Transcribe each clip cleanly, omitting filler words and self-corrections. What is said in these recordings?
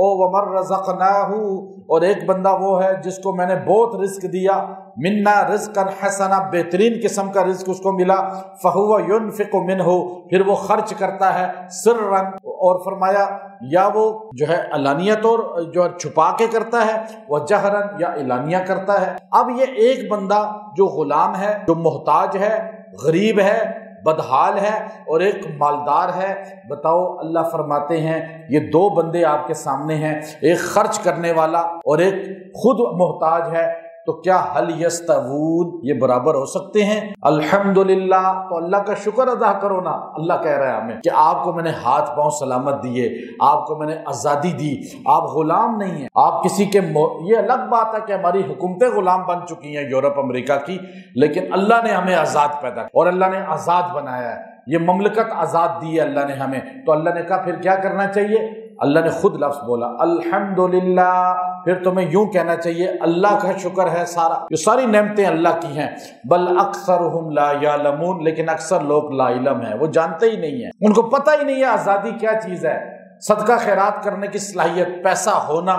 او ومر رزقناہ، اور ایک بندہ وہ ہے جس کو میں نے بہت رزق دیا، منا رزقا حسنا، بہترین قسم کا رزق اس کو ملا، فہو ینفق منہ، پھر وہ خرچ کرتا ہے، سرا، اور فرمایا یا وہ جو ہے علانیہ طور جو چھپا کے کرتا ہے، وہ جہرا، یا اعلانیہ کرتا ہے۔ اب یہ ایک بندہ جو غلام ہے، جو محتاج ہے، غریب ہے، بدحال ہے، اور ایک مالدار ہے، بتاؤ اللہ فرماتے ہیں یہ دو بندے آپ کے سامنے ہیں، ایک خرچ کرنے والا اور ایک خود محتاج ہے، تو کیا حل یستوون، یہ برابر ہو سکتے ہیں؟ الحمدللہ، تو اللہ کا شکر ادا کرو نا۔ اللہ کہہ رہا ہے ہمیں کہ آپ کو میں نے ہاتھ پاؤں سلامت دیے، آپ کو میں نے آزادی دی، آپ غلام نہیں ہیں، آپ کسی کے یہ الگ بات ہے کہ ہماری حکومتیں غلام بن چکی ہیں یورپ امریکہ کی، لیکن اللہ نے ہمیں آزاد پیدا کیا اور اللہ نے آزاد بنایا ہے، یہ مملکت آزاد دی ہے اللہ نے ہمیں، تو اللہ نے کہا پھر کیا کرنا چاہیے؟ اللہ نے خود لفظ بولا الحمدللہ، پھر تمہیں یوں کہنا چاہیے اللہ کا شکر ہے سارا، یہ ساری نعمتیں اللہ کی ہیں، بل اکثرہم لا یعلمون، لیکن اکثر لوگ لا علم ہیں، وہ جانتے ہی نہیں ہیں، ان کو پتہ ہی نہیں ہے آزادی کیا چیز ہے، صدقہ خیرات کرنے کی صلاحیت، پیسہ ہونا،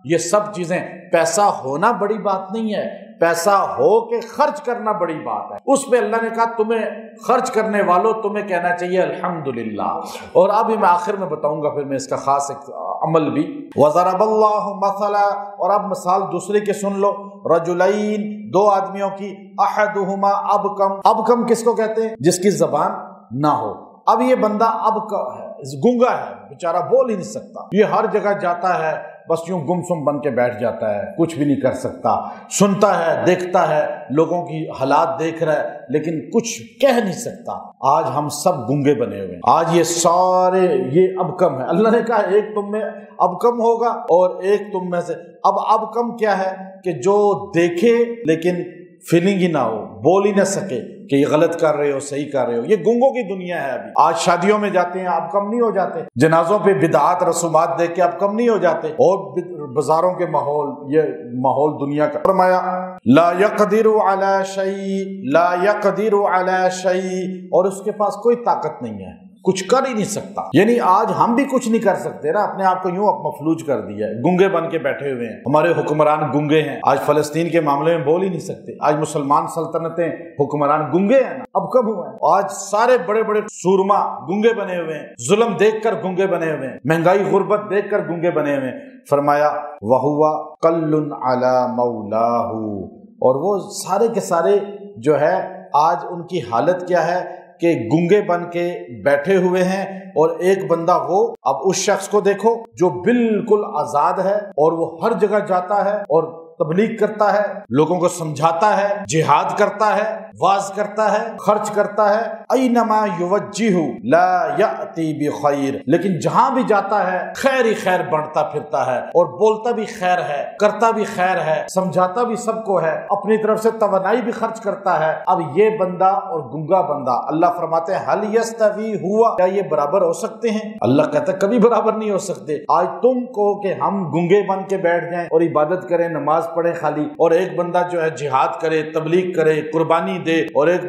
یہ سب چیزیں، پیسہ ہونا بڑی بات نہیں ہے، پیسہ ہو کے خرچ کرنا بڑی بات ہے، اس پہ اللہ نے کہا تمہیں خرچ کرنے والوں تمہیں کہنا چاہیے الحمدللہ۔ اور اب میں آخر میں بتاؤں گا پھر میں اس کا خاص ایک عمل بھی، وَضَرَبَ اللَّهُ مَثَلًا، اور اب مثال دوسرے کی سن لو، رجلین، دو آدمیوں کی، احدہما ابکم، ابکم کس کو کہتے ہیں؟ جس کی زبان نہ ہو۔ اب یہ بندہ ابکم ہے، گنگا ہے، بیچارہ بول ہی نہیں سکتا، یہ ہر جگہ جاتا ہے بس یوں گمسم بن کے بیٹھ جاتا ہے، کچھ بھی نہیں کر سکتا، سنتا ہے، دیکھتا ہے، لوگوں کی حالات دیکھ رہا ہے، لیکن کچھ کہہ نہیں سکتا۔ آج ہم سب گنگے بنے ہوئے ہیں، آج یہ سارے یہ ابکم ہے۔ اللہ نے کہا ایک تم میں ابکم ہوگا اور ایک تم میں سے، اب ابکم کیا ہے کہ جو دیکھے لیکن فیلنگ ہی نہ ہو، بول ہی نہ سکے کہ یہ غلط کر رہے ہو، صحیح کر رہے ہو، یہ گنگوں کی دنیا ہے۔ ابھی آج شادیوں میں جاتے ہیں اب کم نہیں ہو جاتے، جنازوں پہ بدعات رسومات دیکھ کے اب کم نہیں ہو جاتے، اور بازاروں کے ماحول، یہ ماحول دنیا کا۔ فرمایا لا يقدر على شيء، لا يقدر على شيء، اور اس کے پاس کوئی طاقت نہیں ہے، کچھ کر ہی نہیں سکتا۔ یعنی آج ہم بھی کچھ نہیں کر سکتے نا، اپنے آپ کو یوں مفلوج کر دیا ہے، گنگے بن کے بیٹھے ہوئے ہیں، ہمارے حکمران گنگے ہیں، آج فلسطین کے معاملے میں بول ہی نہیں سکتے، آج مسلمان سلطنتیں حکمران گنگے ہیں نا، اب کب ہوا ہے؟ آج سارے بڑے بڑے سورما گنگے بنے ہوئے ہیں، ظلم دیکھ کر گنگے بنے ہوئے ہیں، مہنگائی غربت دیکھ کر گنگے بنے ہوئے ہیں۔ فرمایا وَهُوَ قَلٌّ عَلَى مَوْلَاهُ، اور وہ سارے کے سارے جو ہے آج ان کی حالت کیا ہے کہ گنگے بن کے بیٹھے ہوئے ہیں، اور ایک بندہ وہ، اب اس شخص کو دیکھو جو بالکل آزاد ہے اور وہ ہر جگہ جاتا ہے اور تبلیغ کرتا ہے، لوگوں کو سمجھاتا ہے، جہاد کرتا ہے، واز کرتا ہے، خرچ کرتا ہے، اینما یوجہ لا یأتی بخیر، لیکن جہاں بھی جاتا ہے خیر ہی خیر بڑھتا پھرتا ہے، اور بولتا بھی خیر ہے، کرتا بھی خیر ہے، سمجھاتا بھی سب کو ہے، اپنی طرف سے توانائی بھی خرچ کرتا ہے۔ اب یہ بندہ اور گنگا بندہ، اللہ فرماتے ہیں حل یستوی ہوا، کیا یہ برابر ہو سکتے ہیں؟ اللہ کہتا ہے کبھی برابر نہیں ہو سکتے۔ آج تم کو کہ ہم گنگے بن کے بیٹھ جائیں اور عبادت کریں، نماز پڑھے خالی، اور ایک بندہ جو ہے جہاد کرے، تبلیغ کرے، قربانی دے، اور ایک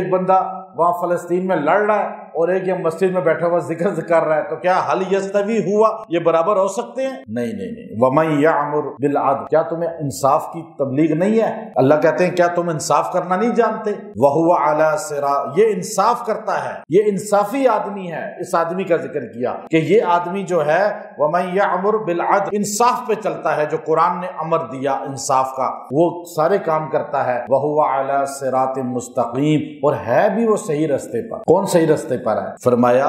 بندہ وہاں فلسطین میں لڑ رہا ہے اور ایک یہ مسجد میں بیٹھا ہوا ذکر کر رہا ہے، تو کیا حل یستوی ہوا یہ برابر ہو سکتے ہیں؟ نہیں نہیں نہیں۔ وَمَن يَعْمُرْ بِالْعَدْلِ، کیا تمہیں انصاف کی تبلیغ نہیں ہے؟ اللہ کہتے ہیں کیا تم انصاف کرنا نہیں جانتے؟ وَهُوَ عَلَى صِرَاطٍ، یہ انصاف کرتا ہے، یہ انصافی آدمی ہے۔ اس آدمی کا ذکر کیا کہ یہ آدمی جو ہے وَمَن يَعْمُرْ بِالْعَدْلِ، انصاف پہ چلتا ہے، جو قرآن نے امر دیا انصاف کا وہ سارے کام کرتا ہے۔ وَهُوَ عَلَى صِرَاطٍ مُسْتَقِيمٍ، اور ہے بھی وہ صحیح رستے پر۔ کون صحیح رستے پر ہے؟ فرمایا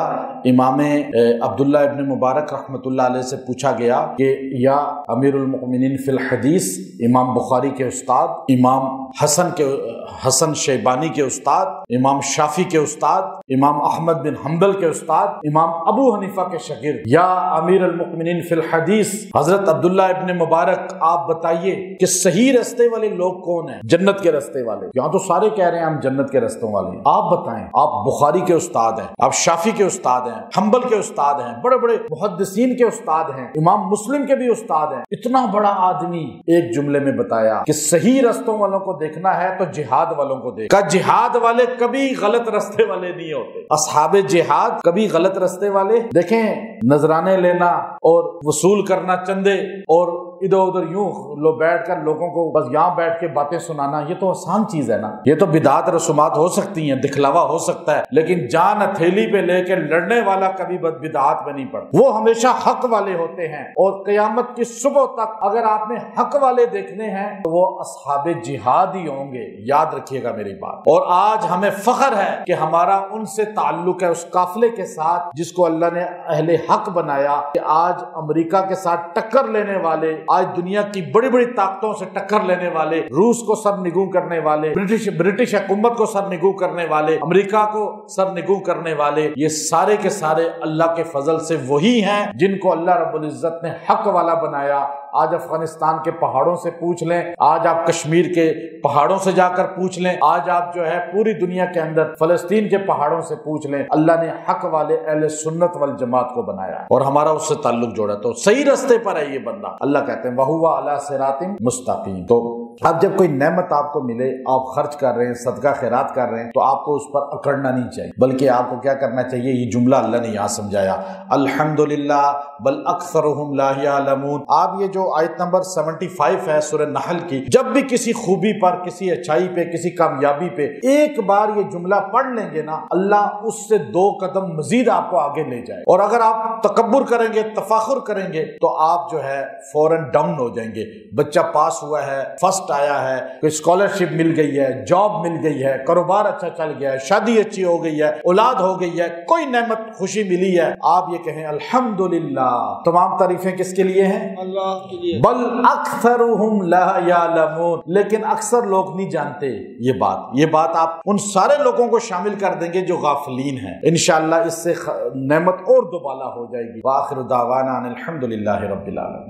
امام عبداللہ ابن مبارک رحمۃ اللہ علیہ سے پوچھا گیا کہ یا امیر المؤمنین فی الحدیث، امام بخاری کے استاد، امام حسن شیبانی کے استاد، امام شافعی کے استاد، امام احمد بن حنبل کے استاد، امام ابو حنیفہ کے شاگرد، یا امیر المؤمنین فی الحدیث حضرت عبداللہ ابن مبارک، آپ بتائیے کہ صحیح رستے والے لوگ کون ہیں؟ جنت کے رستے والے۔ یہاں تو سارے کہہ رہے ہیں ہم جنت کے رستوں والے ہیں، آپ بتائیں، آپ بخاری کے استاد ہیں, آپ شافی کے استاد ہیں, حنبل کے استاد ہیں, بڑے بڑے محدثین کے استاد ہیں, امام مسلم کے بھی استاد ہیں. اتنا بڑا آدمی ایک جملے میں بتایا کہ صحیح رستوں والوں کو دیکھنا ہے تو جہاد والوں کو دیکھ. کہ جہاد والے کبھی غلط رستے والے نہیں ہوتے. اصحاب جہاد کبھی غلط رستے والے. دیکھیں, نذرانے لینا اور وصول کرنا چندے اور ادھر ادھر یوں لو بیٹھ کر لوگوں کو بس یہاں بیٹھ کے باتیں سنانا, یہ تو آسان چیز ہے نا. یہ تو بدعات رسومات ہو سکتی ہیں, دکھلاوا ہو سکتا ہے, لیکن جان ہتھیلی پہ لے کے لڑنے والا کبھی بدعات میں نہیں پڑتا. وہ ہمیشہ حق والے ہوتے ہیں, اور قیامت کی صبح تک اگر آپ نے حق والے دیکھنے ہیں تو وہ اصحاب جہاد ہی ہوں گے. یاد رکھیے گا میری بات. اور آج ہمیں فخر ہے کہ ہمارا ان سے تعلق ہے, اس قافلے کے ساتھ جس کو اللہ نے اہل حق بنایا, کہ آج امریکہ کے ساتھ ٹکر لینے والے, آج دنیا کی بڑی بڑی طاقتوں سے ٹکر لینے والے, روس کو سر نگوں کرنے والے, برٹش حکومت کو سر نگوں کرنے والے, امریکہ کو سر نگوں کرنے والے, یہ سارے کے سارے اللہ کے فضل سے وہی ہیں جن کو اللہ رب العزت نے حق والا بنایا. آج افغانستان کے پہاڑوں سے پوچھ لیں, آج آپ کشمیر کے پہاڑوں سے جا کر پوچھ لیں, آج آپ جو ہے پوری دنیا کے اندر فلسطین کے پہاڑوں سے پوچھ لیں, اللہ نے حق والے اہل سنت والجماعت کو بنایا اور ہمارا اس سے تعلق جوڑا. تو صحیح رستے پر ہے یہ بندہ. اللہ کہتے ہیں وَهُوَ عَلَىٰ صِرَاطٍ مُسْتَقِيمٍ. تو اب جب کوئی نعمت آپ کو ملے, آپ خرچ کر رہے ہیں, صدقہ خیرات کر رہے ہیں, تو آپ کو اس پر اکڑنا نہیں چاہیے, بلکہ آپ کو کیا کرنا چاہیے. یہ جملہ اللہ نے یہاں سمجھایا, الحمدللہ بل اکثرہم لا یعلمون. آپ یہ جو آیت نمبر 75 ہے سورہ نحل کی, جب بھی کسی خوبی پر, کسی اچھائی پہ, کسی کامیابی پہ ایک بار یہ جملہ پڑھ لیں گے نا, اللہ اس سے 2 قدم مزید آپ کو آگے لے جائے. اور اگر آپ تکبر کریں گے, تفاخر کریں گے, تو آپ جو ہے فوراً ڈاؤن ہو جائیں گے. بچہ پاس ہوا ہے, فرسٹ آیا ہے, کوئی اسکالرشپ مل گئی ہے, جاب مل گئی ہے, کاروبار اچھا چل گیا ہے, شادی اچھی ہو گئی ہے, اولاد ہو گئی ہے, کوئی نعمت خوشی ملی ہے, آپ یہ کہیں الحمدللہ. تمام تعریفیں کس کے لیے ہیں؟ اللہ کے لیے. بل اکثرہم لا یعلمون, لیکن اکثر لوگ نہیں جانتے یہ بات. یہ بات آپ ان سارے لوگوں کو شامل کر دیں گے جو غافلین ہیں. انشاءاللہ اس سے نعمت اور دوبالا ہو جائے گی. وآخر دعوانا ان الحمدللہ رب العالمین.